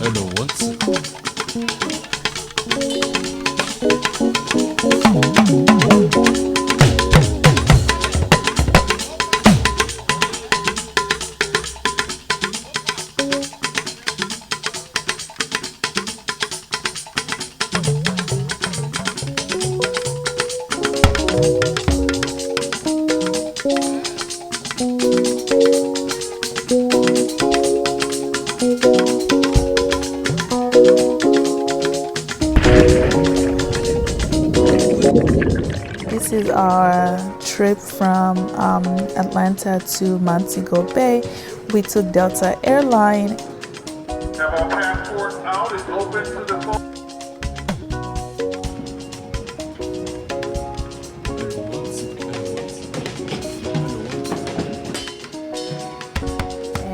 I know once. This is our trip from Atlanta to Montego Bay. We took Delta Airline. Have our passports out. It's open to the phone.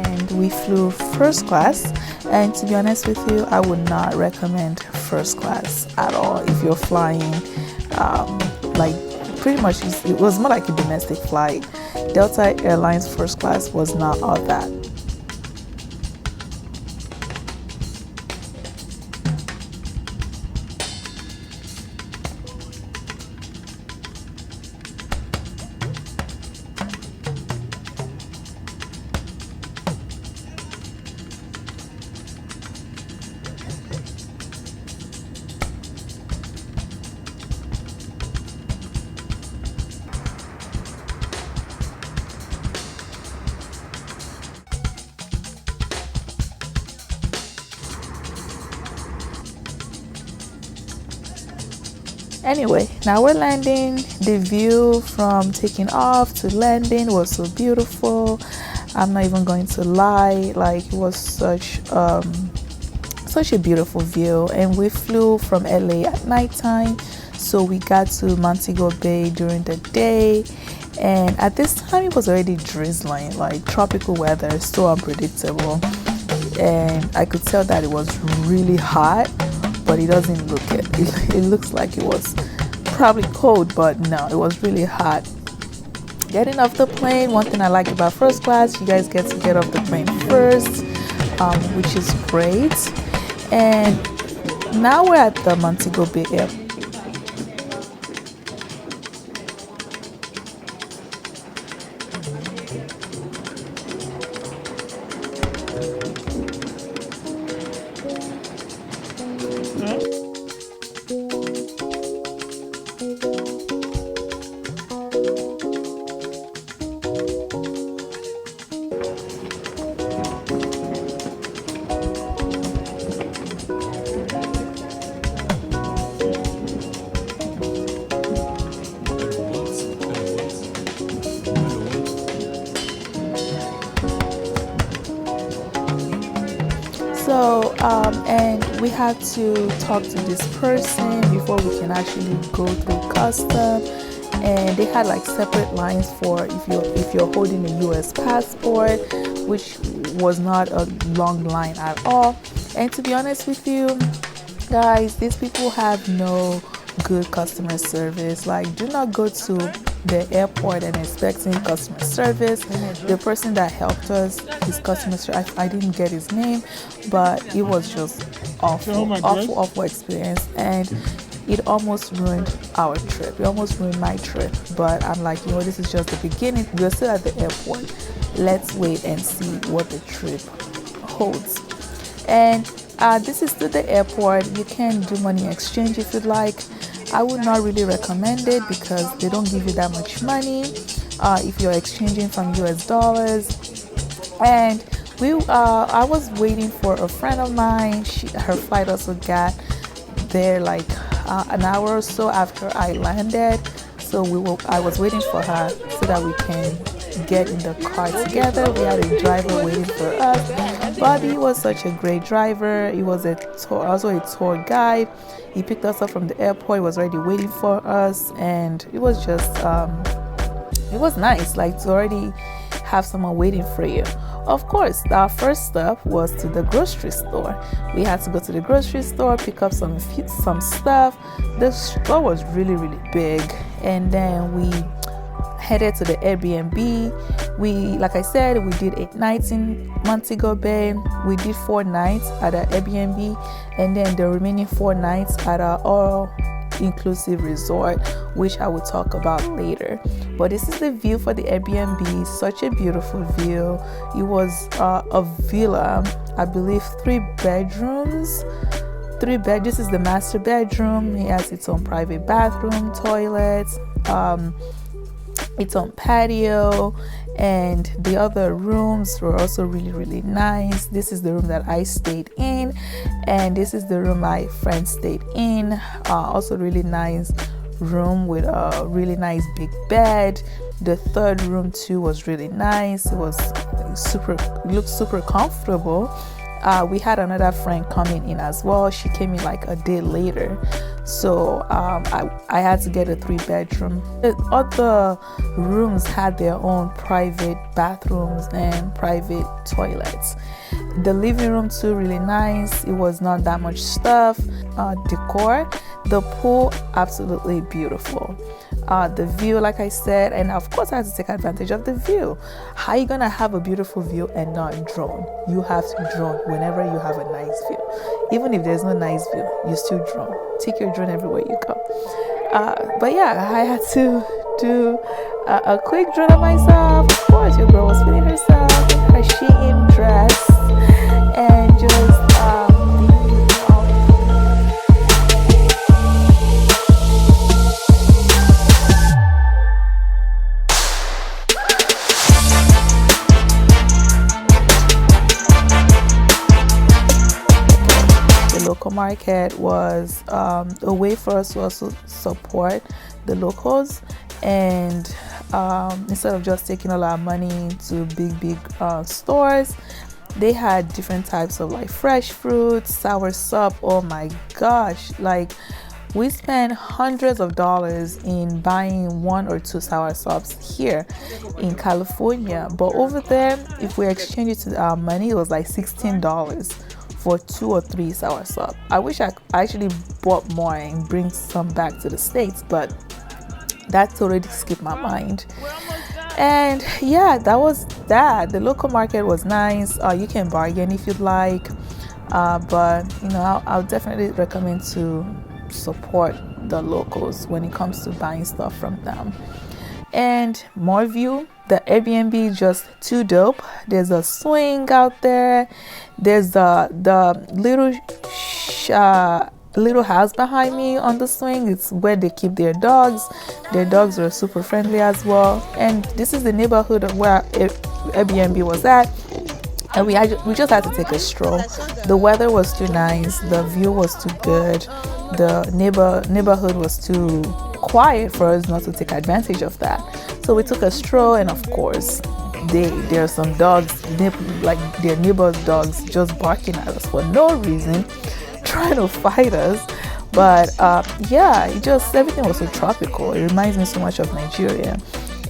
And we flew first class, and to be honest with you, I would not recommend first class at all if you're flying like pretty much it was more like a domestic flight. Delta Airlines first class was not all that. Anyway, now we're landing. The view from taking off to landing was so beautiful. I'm not even going to lie, like it was such a beautiful view. And we flew from LA at nighttime, so we got to Montego Bay during the day, and at this time it was already drizzling, like tropical weather, so unpredictable. And I could tell that it was really hot, but it doesn't look it. It looks like it was probably cold, but no, it was really hot. Getting off the plane, one thing I like about first class, you guys get to get off the plane first, which is great. And now we're at the Montego Bay Airport. So, and we had to talk to this person before we can actually go through custom. And they had like separate lines for if you're holding a US passport, which was not a long line at all. And to be honest with you, guys, these people have no good customer service. Like, do not go to the airport and expecting customer service. The person that helped us, his customer service, I didn't get his name, but it was just awful experience, and it almost ruined our trip. It almost ruined my trip. But I'm like, this is just the beginning. We're still at the airport. Let's wait and see what the trip holds. And this is still the airport. You can do money exchange if you'd like. I would not really recommend it because they don't give you that much money if you're exchanging from US dollars. And I was waiting for a friend of mine. Her flight also got there like an hour or so after I landed. So I was waiting for her so that we can get in the car together. We had a driver waiting for us. Bobby was such a great driver. He was also a tour guide. He picked us up from the airport. He was already waiting for us, and it was just it was nice, like, to already have someone waiting for you. Of course, our first stop was to the grocery store. We had to go to the grocery store, pick up some stuff. The store was really big, and then we headed to the Airbnb. Like I said, we did 8 nights in Montego Bay. We did 4 nights at an Airbnb, and then the remaining 4 nights at our all-inclusive resort, which I will talk about later. But this is the view for the Airbnb. Such a beautiful view. It was a villa, I believe 3 bedrooms. This is the master bedroom. It has its own private bathroom, toilet, its own patio, and the other rooms were also really nice. This is the room that I stayed in, and this is the room my friend stayed in. Also really nice room with a really nice big bed. The third room too was really nice. It looked super comfortable. We had another friend coming in as well. She came in like a day later, so I had to get a 3-bedroom. The other rooms had their own private bathrooms and private toilets. The living room too, really nice. It was not that much stuff. Decor. The pool, absolutely beautiful. The view, like I said, and of course I had to take advantage of the view. How are you gonna have a beautiful view and not drone? You have to drone whenever you have a nice view. Even if there's no nice view, you still drone. Take your drone everywhere you go. But yeah, I had to do a quick drone of myself. Of course, your girl was feeling herself in her Shein dress and just local market was a way for us to also support the locals, and instead of just taking all our money to big stores, they had different types of like fresh fruits, sour sop. Oh my gosh, like we spent hundreds of dollars in buying 1 or 2 sour sops here in California, but over there, if we exchange it to our money, it was like $16 for 2 or 3 sour sop. I wish I actually bought more and bring some back to the States, but that totally skipped my mind. And yeah, that was that. The local market was nice. You can bargain if you'd like, but you know, I'll definitely recommend to support the locals when it comes to buying stuff from them. And more view, the Airbnb is just too dope. There's a swing out there. There's the little house behind me on the swing. It's where they keep their dogs. Their dogs are super friendly as well. And this is the neighborhood of where Airbnb was at. And we just had to take a stroll. The weather was too nice. The view was too good. The neighborhood was too quiet for us not to take advantage of that. So we took a stroll, and of course, there are some dogs, like their neighbors' dogs, just barking at us for no reason, trying to fight us. But yeah, everything was so tropical. It reminds me so much of Nigeria.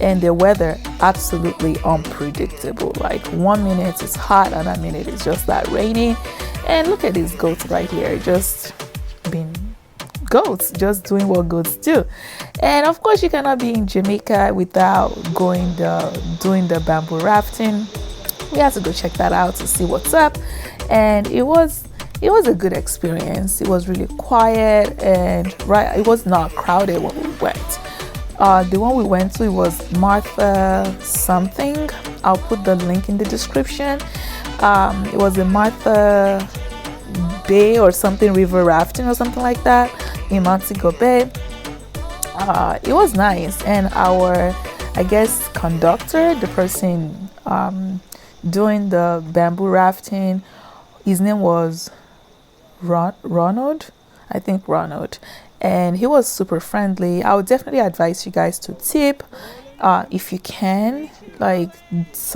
And the weather, absolutely unpredictable. Like 1 minute it's hot, another minute it's just that rainy. And look at these goats right here, just being goats, just doing what goats do. And of course, you cannot be in Jamaica without doing the bamboo rafting. We had to go check that out to see what's up, and it was a good experience. It was really quiet, and it was not crowded when we went. The one we went to, it was Martha something. I'll put the link in the description. It was a Martha Bay or something, river rafting or something like that in Montego Bay. It was nice, and our, I guess, conductor, the person doing the bamboo rafting, his name was Ronald, I think Ronald, and he was super friendly. I would definitely advise you guys to tip if you can. Like,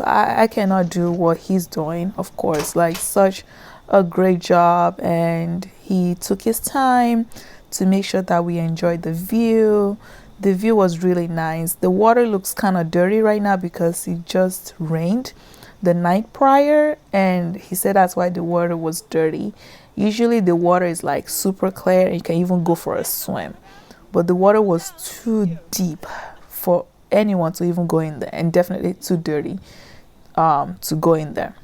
I cannot do what he's doing, of course. Like, such a great job, and he took his time to make sure that we enjoyed the view. The view was really nice. The water looks kind of dirty right now because it just rained the night prior, and he said that's why the water was dirty. Usually the water is like super clear and you can even go for a swim, but the water was too deep for anyone to even go in there, and definitely too dirty to go in there.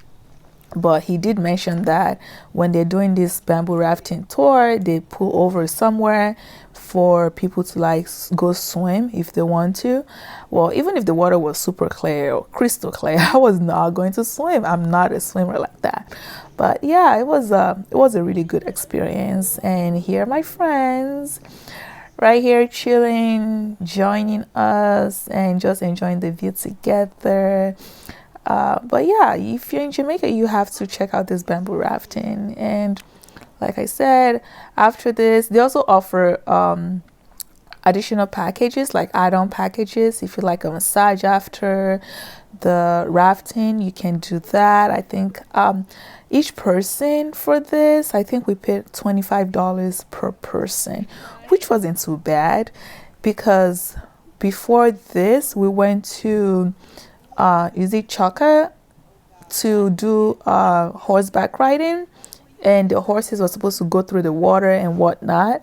But he did mention that when they're doing this bamboo rafting tour, they pull over somewhere for people to like go swim if they want to. Well, even if the water was super clear or crystal clear, I was not going to swim. I'm not a swimmer like that. But yeah, it was a really good experience. And here are my friends right here chilling, joining us, and just enjoying the view together. But yeah, if you're in Jamaica, you have to check out this bamboo rafting. And like I said, after this, they also offer additional packages, like add-on packages. If you like a massage after the rafting, you can do that. I think each person for this, I think we paid $25 per person, which wasn't too bad, because before this, we went to Chaka to do horseback riding, and the horses were supposed to go through the water and whatnot,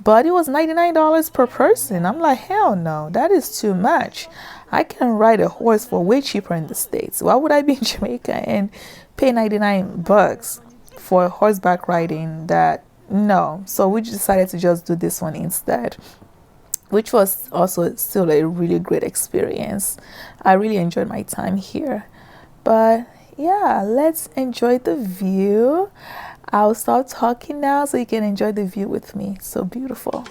but it was $99 per person. I'm like, hell no, that is too much. I can ride a horse for way cheaper in the States. Why would I be in Jamaica and pay $99 for horseback riding? That no. So we decided to just do this one instead, which was also still a really great experience. I really enjoyed my time here. But yeah, let's enjoy the view. I'll stop talking now so you can enjoy the view with me. So beautiful.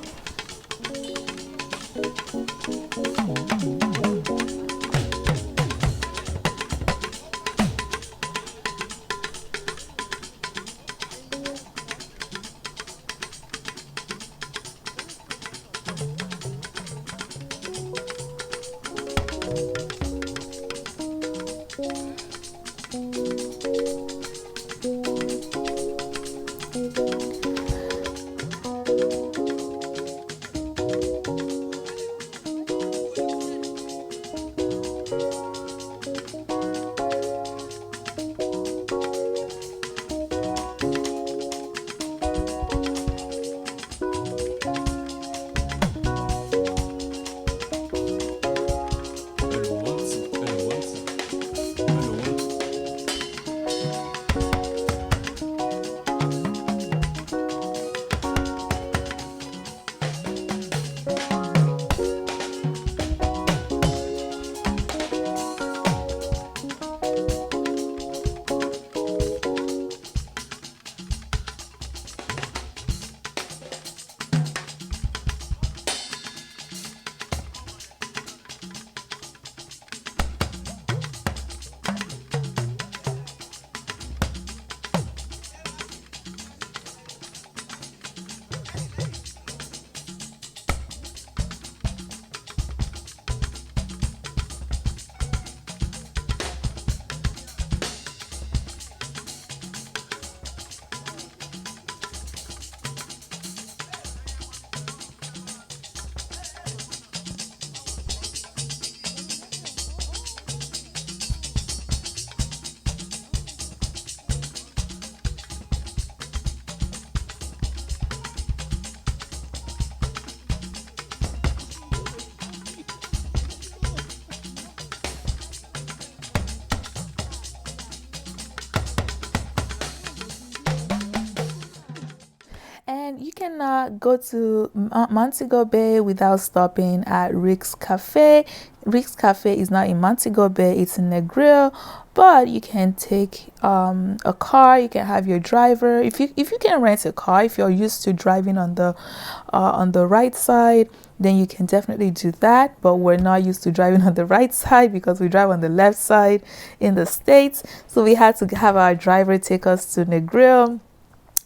And you cannot go to Montego Bay without stopping at Rick's Cafe. Rick's Cafe is not in Montego Bay, it's in Negril, but you can take a car. You can have your driver. If you can rent a car, if you're used to driving on the right side, then you can definitely do that. But we're not used to driving on the right side because we drive on the left side in the States. So we had to have our driver take us to Negril.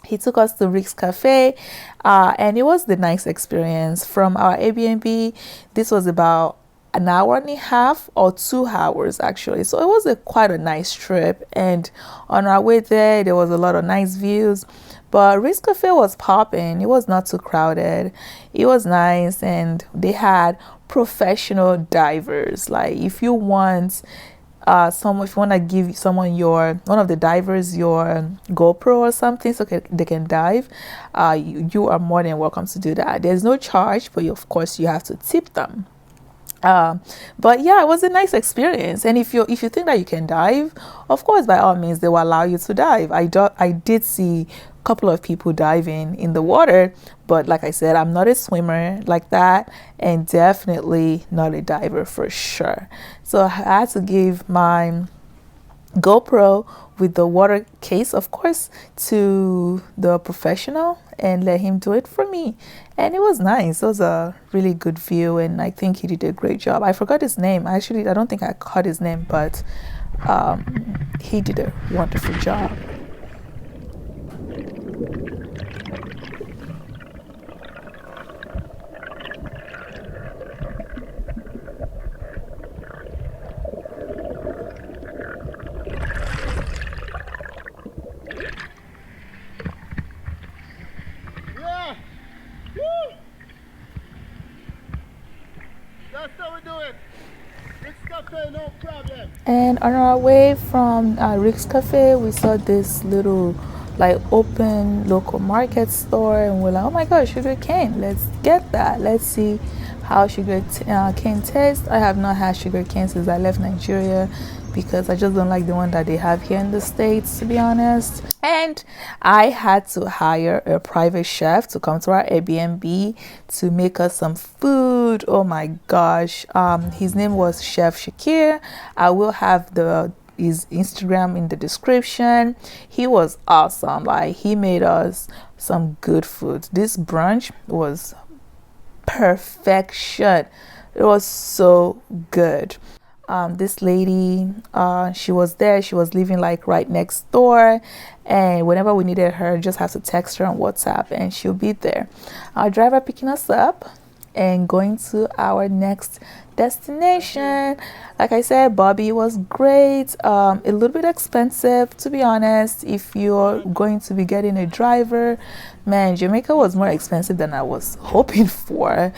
He took us to Rick's Cafe, and it was the nice experience. From our Airbnb, this was about an hour and a half or 2 hours actually. So it was quite a nice trip. And on our way there was a lot of nice views. But Rick's Cafe was popping. It was not too crowded. It was nice, and they had professional divers. Like if you want if you want to give someone one of the divers your GoPro or something so they can dive, you are more than welcome to do that. There's no charge, but of course you have to tip them. um, but yeah, it was a nice experience. And if you think that you can dive, of course, by all means, they will allow you to dive. I did see a couple of people diving in the water, but like I said, I'm not a swimmer like that, and definitely not a diver for sure. So I had to give my GoPro with the water case, of course, to the professional and let him do it for me. And it was nice. It was a really good view, and I think he did a great job. I forgot his name. Actually, I don't think I caught his name, but he did a wonderful job. Yeah! Woo! That's how we do it. It's cafe, no problem. And on our way from Rick's Cafe, we saw this little like open local market store, and we're like, oh my gosh, sugar cane, let's get that. Let's see how sugar cane tastes. I have not had sugar cane since I left Nigeria because I just don't like the one that they have here in the States, to be honest. And I had to hire a private chef to come to our Airbnb to make us some food. Oh my gosh. His name was Chef Shakir. I will have his Instagram in the description. He was awesome. Like, he made us some good food. This brunch was perfection. It was so good. This lady, she was there. She was living like right next door, and whenever we needed her, just have to text her on WhatsApp and she'll be there. Our driver picking us up and going to our next destination. Like I said, Bobby was great. A little bit expensive, to be honest. If you're going to be getting a driver, man, Jamaica was more expensive than I was hoping for.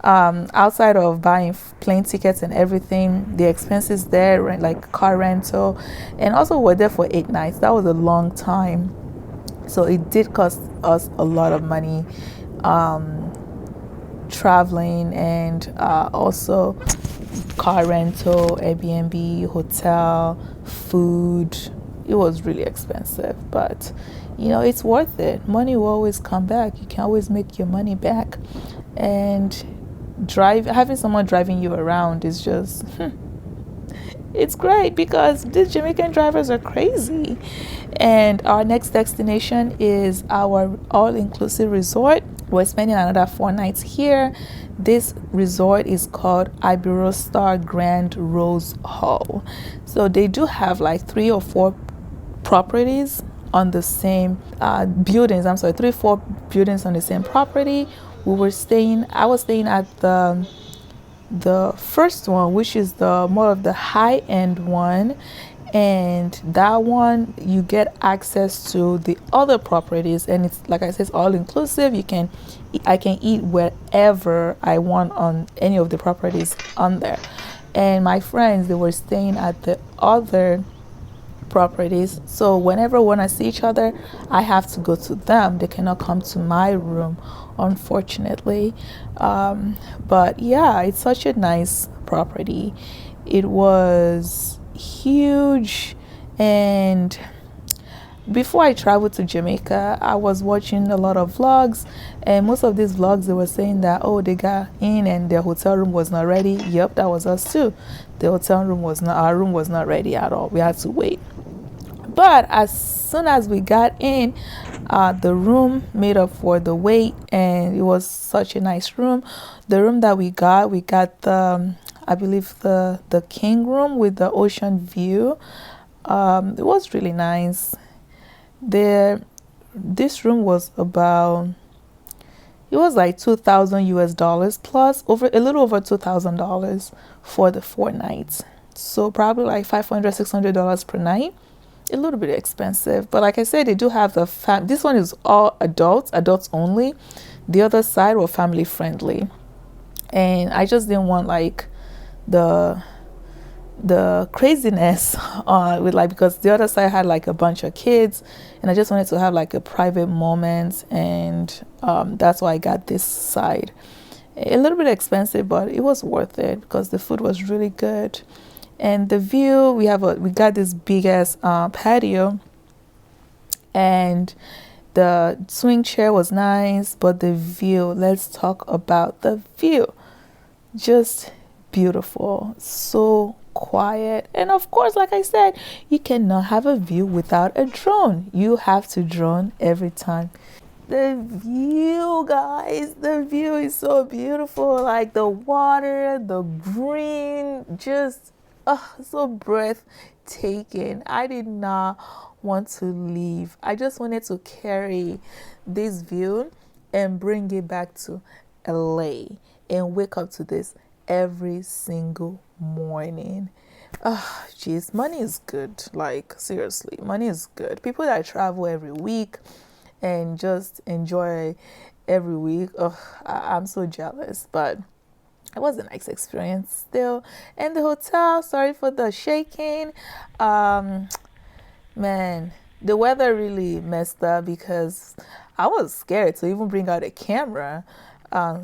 Outside of buying plane tickets and everything, the expenses there, like car rental, and also we're there for 8 nights. That was a long time, so it did cost us a lot of money, traveling, and also car rental, Airbnb, hotel, food. It was really expensive, but it's worth it. Money will always come back. You can always make your money back. And having someone driving you around is just it's great because these Jamaican drivers are crazy. And our next destination is our all-inclusive resort. We're spending another 4 nights here. This resort is called Iberostar Grand Rose Hall. So they do have like 3 or 4 properties on the same buildings. 3 or 4 buildings on the same property. I was staying at the first one, which is the more of the high end one, and that one you get access to the other properties, and it's like I said, it's all inclusive. I can eat wherever I want on any of the properties on there. And my friends, they were staying at the other properties, so whenever we want to see each other, I have to go to them. They cannot come to my room, unfortunately. But yeah, it's such a nice property. It was huge. And before I traveled to Jamaica, I was watching a lot of vlogs, and most of these vlogs, they were saying that, oh, they got in and their hotel room was not ready. Yep, that was us too. Our room was not ready at all. We had to wait. But as soon as we got in, the room made up for the wait, and it was such a nice room. The room that we got the, I believe, the king room with the ocean view. It was really nice. This room was it was like $2,000 plus, a little over $2,000 for the 4 nights. So probably like $500-$600 per night. A little bit expensive, but like I said, they do have this one is all adults only. The other side were family friendly, and I just didn't want like the craziness because the other side had like a bunch of kids, and I just wanted to have like a private moment, and that's why I got this side. A little bit expensive, but it was worth it because the food was really good. And the view, we got this big ass patio, and the swing chair was nice, but the view, let's talk about the view. Just beautiful, so quiet. And of course, like I said, you cannot have a view without a drone. You have to drone every time. The view, guys, the view is so beautiful. Like the water, the green, just so breathtaking. I did not want to leave. I just wanted to carry this view and bring it back to LA and wake up to this every single morning. Jeez, money is good. Like, seriously, money is good. People that travel every week and just enjoy every week, I'm so jealous. But it was a nice experience still. And the hotel, sorry for the shaking. Man, the weather really messed up because I was scared to even bring out a camera.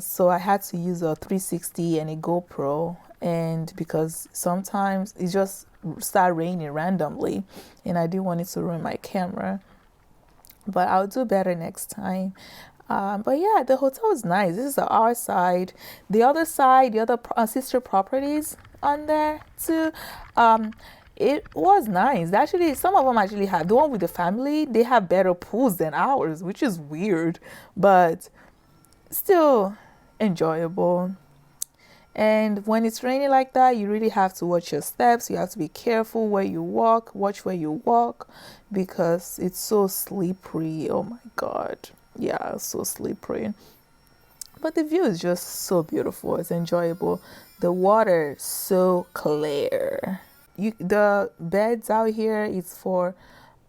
So I had to use a 360 and a GoPro. And because sometimes it just started raining randomly and I didn't want it to ruin my camera. But I'll do better next time. But yeah, the hotel is nice. This is our side. The other side, the other sister properties on there too. It was nice. Actually, some of them actually have, the one with the family, they have better pools than ours, which is weird, but still enjoyable. And when it's raining like that, you really have to watch your steps. You have to be careful where you walk, watch where you walk, because it's so slippery. Oh my God. Yeah, so slippery. But the view is just so beautiful. It's enjoyable. The water so clear. The beds out here is for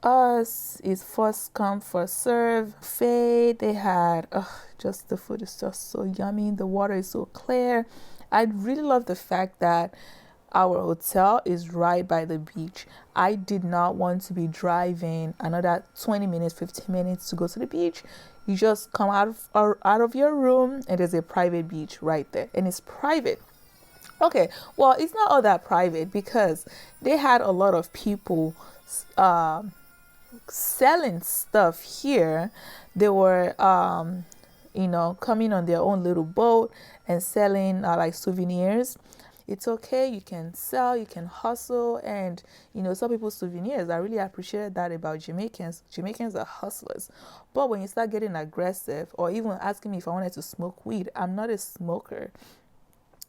us. It's first come, first serve. Buffet. They had just the food is just so yummy. The water is so clear. I really love the fact that our hotel is right by the beach. I did not want to be driving another 20 minutes, 15 minutes to go to the beach. You just come out of your room and there's a private beach right there. And it's private. Okay, well, it's not all that private because they had a lot of people selling stuff here. They were coming on their own little boat and selling like souvenirs. It's okay, you can sell, you can hustle, and some people's souvenirs. I really appreciate that about Jamaicans. Jamaicans are hustlers. But when you start getting aggressive or even asking me if I wanted to smoke weed, I'm not a smoker.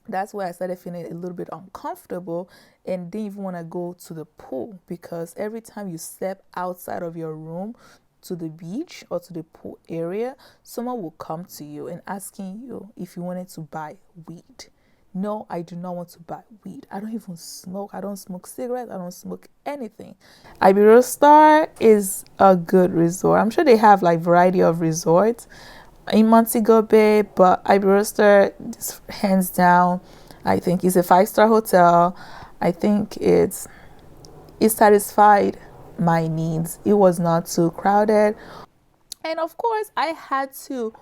That's why I started feeling a little bit uncomfortable and didn't even want to go to the pool, because every time you step outside of your room to the beach or to the pool area, someone will come to you and asking you if you wanted to buy weed. No, I do not want to buy weed. I don't even smoke. I don't smoke cigarettes. I don't smoke anything. Iberostar is a good resort. I'm sure they have like variety of resorts in Montego Bay, but Iberostar, hands down, I think it's a 5-star hotel. I think it satisfied my needs. It was not too crowded. And of course, I had to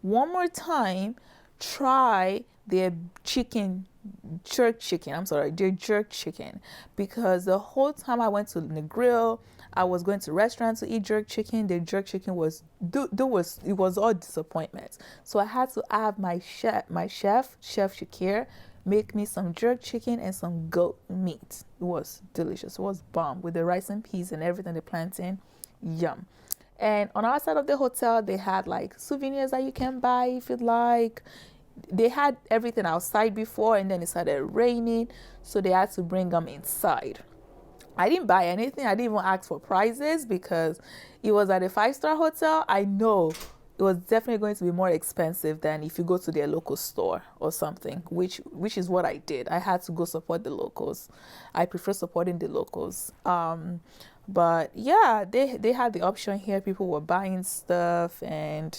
one more time try their jerk chicken, because the whole time I went to Negril, I was going to restaurants to eat jerk chicken. The jerk chicken was it was all disappointments. So I had to have my chef Shakir, make me some jerk chicken and some goat meat. It was delicious. It was bomb with the rice and peas and everything, the plantain. Yum. And on our side of the hotel, they had like souvenirs that you can buy if you'd like. They had everything outside before, and then it started raining, so they had to bring them inside. I didn't buy anything. I didn't even ask for prices because it was at a 5-star hotel. I know it was definitely going to be more expensive than if you go to their local store or something, which is what I did. I had to go support the locals. I prefer supporting the locals. But yeah, they had the option here. People were buying stuff, and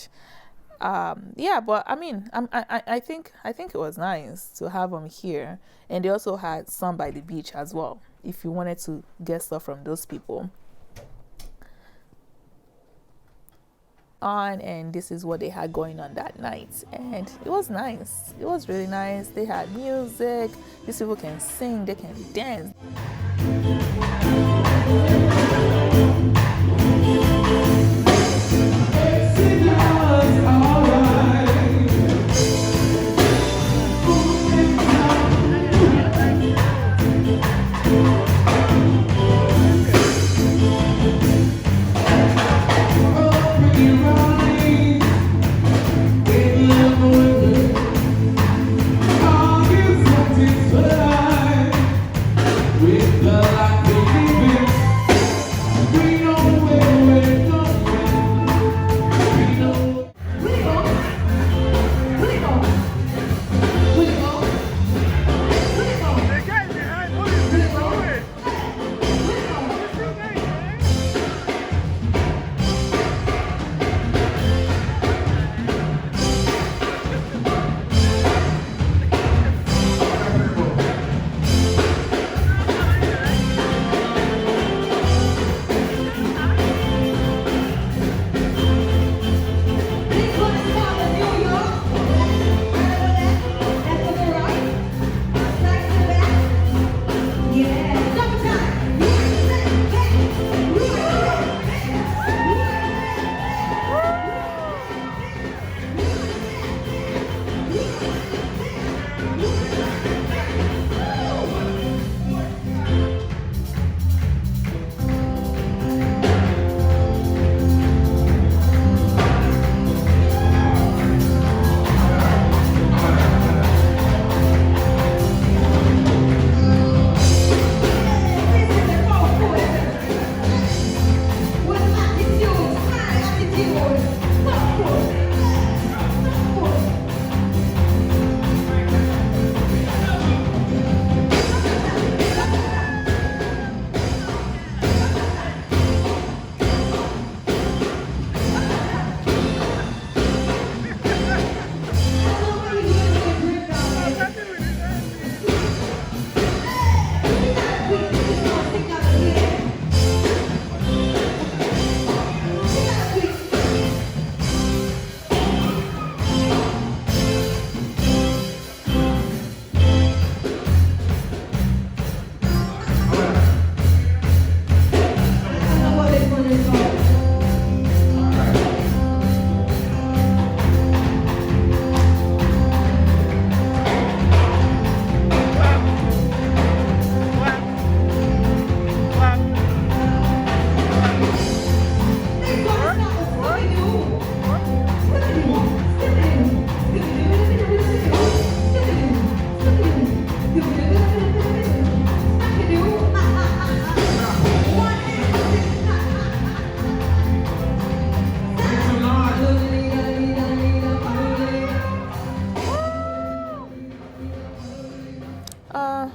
but I mean, I think it was nice to have them here, and they also had some by the beach as well, if you wanted to get stuff from those people. on, and this is what they had going on that night. And it was nice. It was really nice. They had music. These people can sing, they can dance.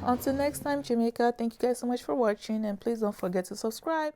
Until next time, Jamaica, thank you guys so much for watching, and please don't forget to subscribe.